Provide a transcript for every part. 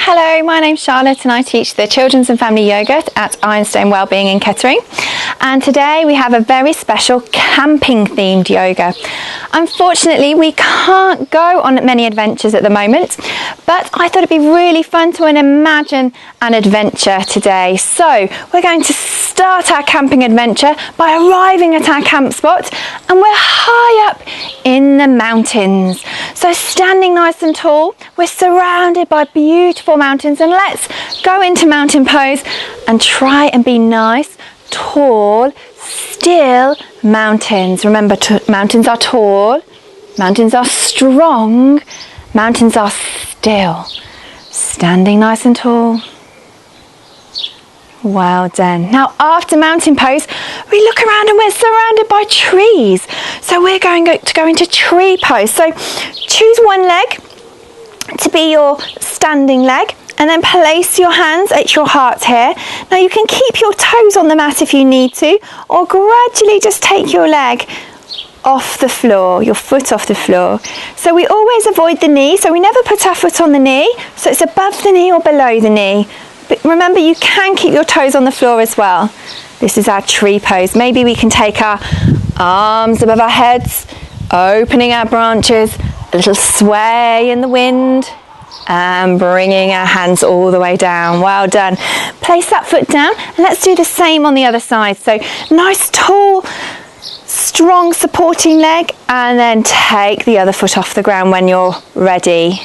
Hello, my name's Charlotte and I teach the Children's and Family Yoga at Ironstone Wellbeing in Kettering. And today we have a very special camping themed yoga. Unfortunately, we can't go on many adventures at the moment, but I thought it'd be really fun to imagine an adventure today. So we're going to start our camping adventure by arriving at our camp spot, and we're high up in the mountains. So standing nice and tall, we're surrounded by beautiful mountains, and let's go into mountain pose and try and be nice, tall, still mountains. Remember, mountains are tall, mountains are strong, mountains are still. Standing nice and tall. Well done. Now after mountain pose, we look around and we're surrounded by trees. So we're going to go into tree pose. So choose one leg to be your standing leg, and then place your hands at your heart here. Now you can keep your toes on the mat if you need to, or gradually just take your leg off the floor, your foot off the floor. So we always avoid the knee, so we never put our foot on the knee, so it's above the knee or below the knee. But remember, you can keep your toes on the floor as well. This is our tree pose. Maybe we can take our arms above our heads, opening our branches, a little sway in the wind, and bringing our hands all the way down. Well done. Place that foot down, and let's do the same on the other side. So nice, tall, strong supporting leg, and then take the other foot off the ground when you're ready.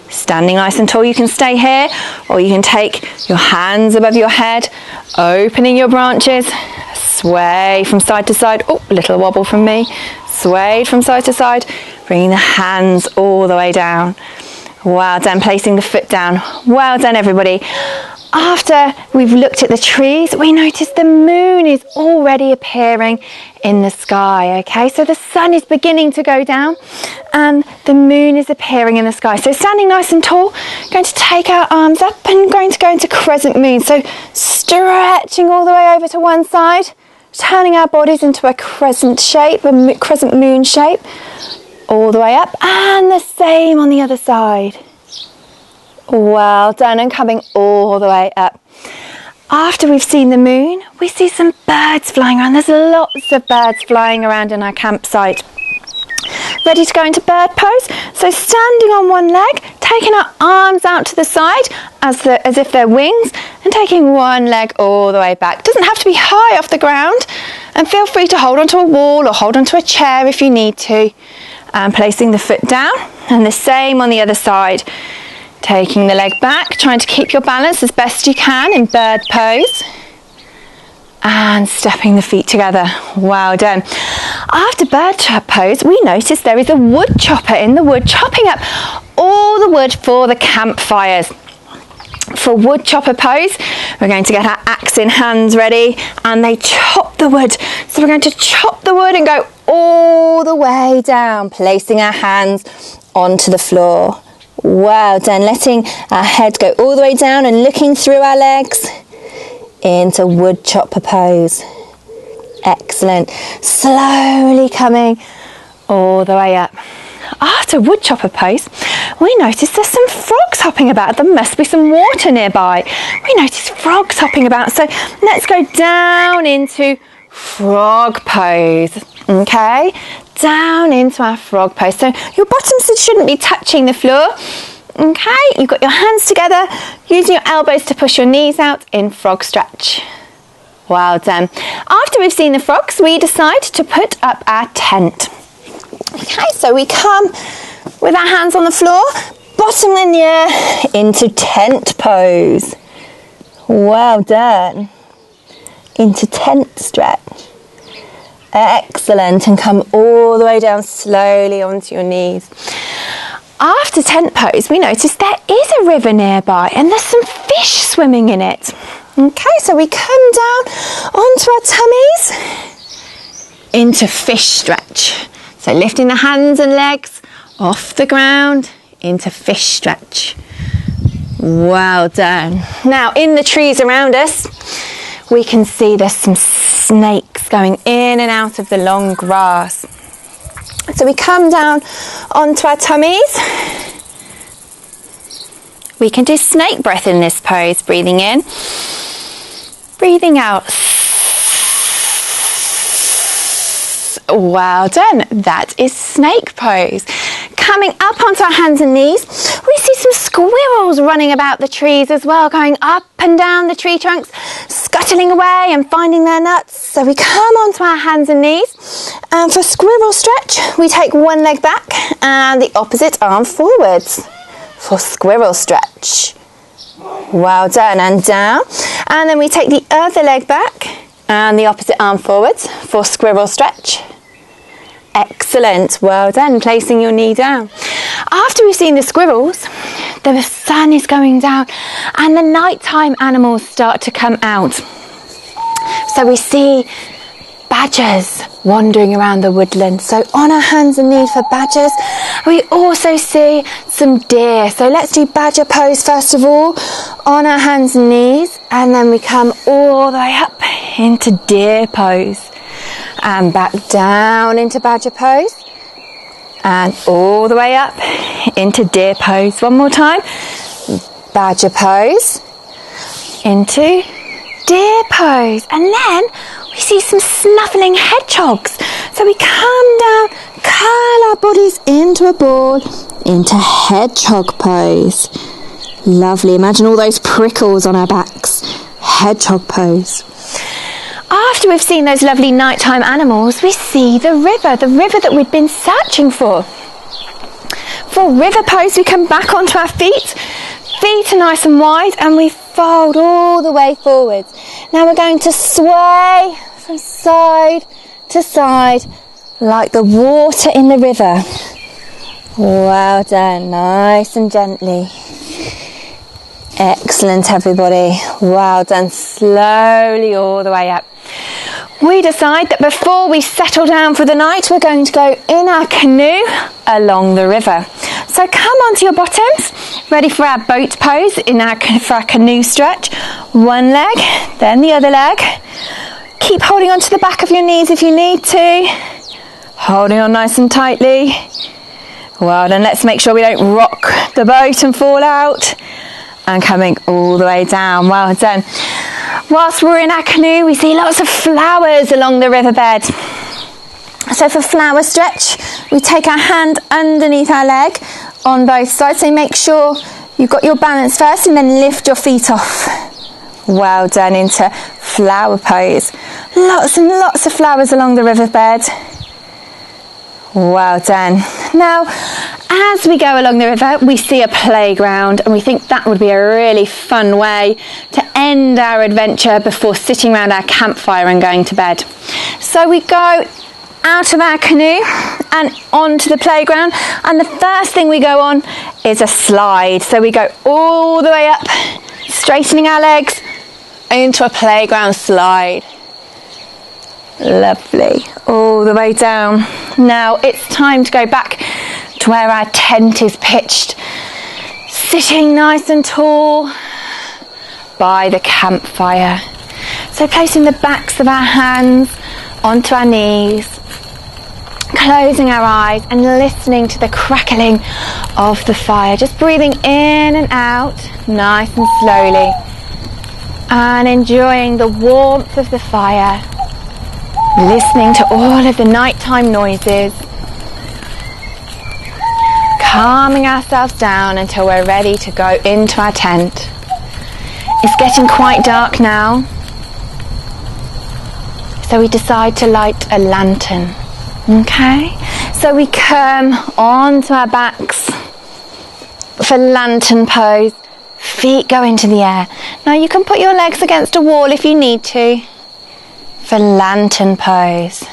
Standing nice and tall, you can stay here, or you can take your hands above your head, opening your branches, sway from side to side. Oh, a little wobble from me. Swayed from side to side, bringing the hands all the way down. Well done, placing the foot down. Well done, everybody. After we've looked at the trees, we notice the moon is already appearing in the sky, okay? So the sun is beginning to go down and the moon is appearing in the sky. So standing nice and tall, going to take our arms up and going to go into crescent moon. So stretching all the way over to one side, turning our bodies into a crescent shape, a crescent moon shape, all the way up, and the same on the other side. Well done, and coming all the way up. After we've seen the moon, we see some birds flying around. There's lots of birds flying around in our campsite. Ready to go into bird pose? So standing on one leg, taking our arms out to the side as if they're wings, and taking one leg all the way back. Doesn't have to be high off the ground, and feel free to hold onto a wall or hold onto a chair if you need to. And placing the foot down, and the same on the other side. Taking the leg back, trying to keep your balance as best you can in bird pose. And stepping the feet together. Well done. After bird pose, we notice there is a wood chopper in the wood, chopping up all the wood for the campfires. For wood chopper pose, we're going to get our axe in hands ready, and they chop the wood. So we're going to chop the wood and go all the way down, placing our hands onto the floor. Well done, letting our head go all the way down and looking through our legs into wood chopper pose. Excellent. Slowly coming all the way up. After wood chopper pose, we notice there's some frogs hopping about. There must be some water nearby. We notice frogs hopping about. So let's go down into frog pose. Okay, down into our frog pose. So your bottoms shouldn't be touching the floor. Okay, you've got your hands together, using your elbows to push your knees out in frog stretch. Well done. After we've seen the frogs, we decide to put up our tent. Okay, so we come with our hands on the floor, bottom in the air, into tent pose. Well done. Into tent stretch. Excellent, and come all the way down slowly onto your knees. After tent pose, we notice there is a river nearby and there's some fish swimming in it. Okay, so we come down onto our tummies into fish stretch. So lifting the hands and legs off the ground into fish stretch. Well done. Now in the trees around us, we can see there's some snakes going in and out of the long grass. So we come down onto our tummies. We can do snake breath in this pose. Breathing in, breathing out. Well done. That is snake pose. Coming up onto our hands and knees, we see some squirrels running about the trees as well, going up and down the tree trunks, scuttling away and finding their nuts. So we come onto our hands and knees, and for squirrel stretch, we take one leg back and the opposite arm forwards for squirrel stretch. Well done, and down. And then we take the other leg back and the opposite arm forwards for squirrel stretch. Excellent, well done, placing your knee down. After we've seen the squirrels, the sun is going down and the nighttime animals start to come out. So we see badgers wandering around the woodland. So on our hands and knees for badgers. We also see some deer. So let's do badger pose first of all, on our hands and knees, and then we come all the way up into deer pose. And back down into badger pose, and all the way up into deer pose. One more time, badger pose into deer pose, and then we see some snuffling hedgehogs. So we come down, curl our bodies into a ball, into hedgehog pose. Lovely, imagine all those prickles on our backs. Hedgehog pose. After we've seen those lovely nighttime animals, we see the river that we'd been searching for. For river pose, we come back onto our feet. Feet are nice and wide, and we fold all the way forwards. Now we're going to sway from side to side like the water in the river. Well done, nice and gently. Excellent, everybody. Well done. Slowly all the way up. We decide that before we settle down for the night, we're going to go in our canoe along the river. So come onto your bottoms, ready for our boat pose for our canoe stretch. One leg, then the other leg. Keep holding onto the back of your knees if you need to. Holding on nice and tightly. Well then, let's make sure we don't rock the boat and fall out. And coming all the way down. Well done. Whilst we're in our canoe, we see lots of flowers along the riverbed. So for flower stretch, we take our hand underneath our leg on both sides. So make sure you've got your balance first and then lift your feet off. Well done, into flower pose. Lots and lots of flowers along the riverbed. Well done. Now, as we go along the river, we see a playground, and we think that would be a really fun way to end our adventure before sitting around our campfire and going to bed. So we go out of our canoe and onto the playground, and the first thing we go on is a slide. So we go all the way up, straightening our legs into a playground slide. Lovely. All the way down. Now it's time to go back to where our tent is pitched, sitting nice and tall by the campfire. So placing the backs of our hands onto our knees, closing our eyes and listening to the crackling of the fire. Just breathing in and out, nice and slowly, and enjoying the warmth of the fire. Listening to all of the nighttime noises, calming ourselves down until we're ready to go into our tent. It's getting quite dark now, so we decide to light a lantern. Okay, so we come onto our backs for lantern pose. Feet go into the air. Now you can put your legs against a wall if you need to. For lantern pose.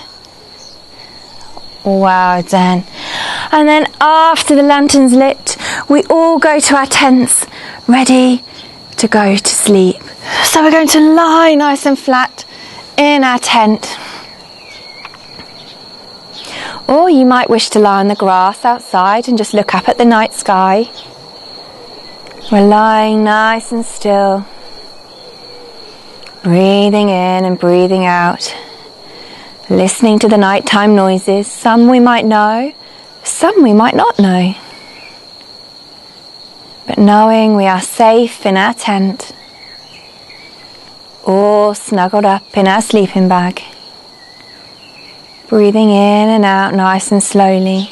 Well done. And then after the lantern's lit, we all go to our tents, ready to go to sleep. So we're going to lie nice and flat in our tent. Or you might wish to lie on the grass outside and just look up at the night sky. We're lying nice and still. Breathing in and breathing out, listening to the nighttime noises. Some we might know, some we might not know. but knowing we are safe in our tent, all snuggled up in our sleeping bag, breathing in and out nice and slowly.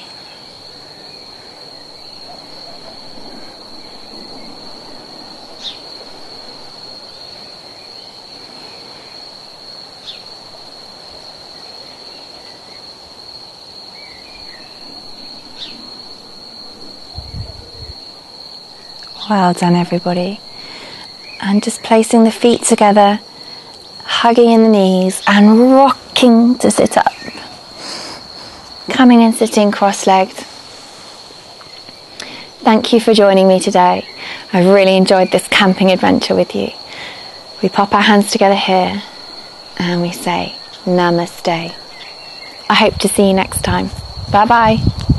Well done, everybody. And just placing the feet together, hugging in the knees and rocking to sit up. Coming and sitting cross-legged. Thank you for joining me today. I've really enjoyed this camping adventure with you. We pop our hands together here and we say Namaste. I hope to see you next time. Bye bye.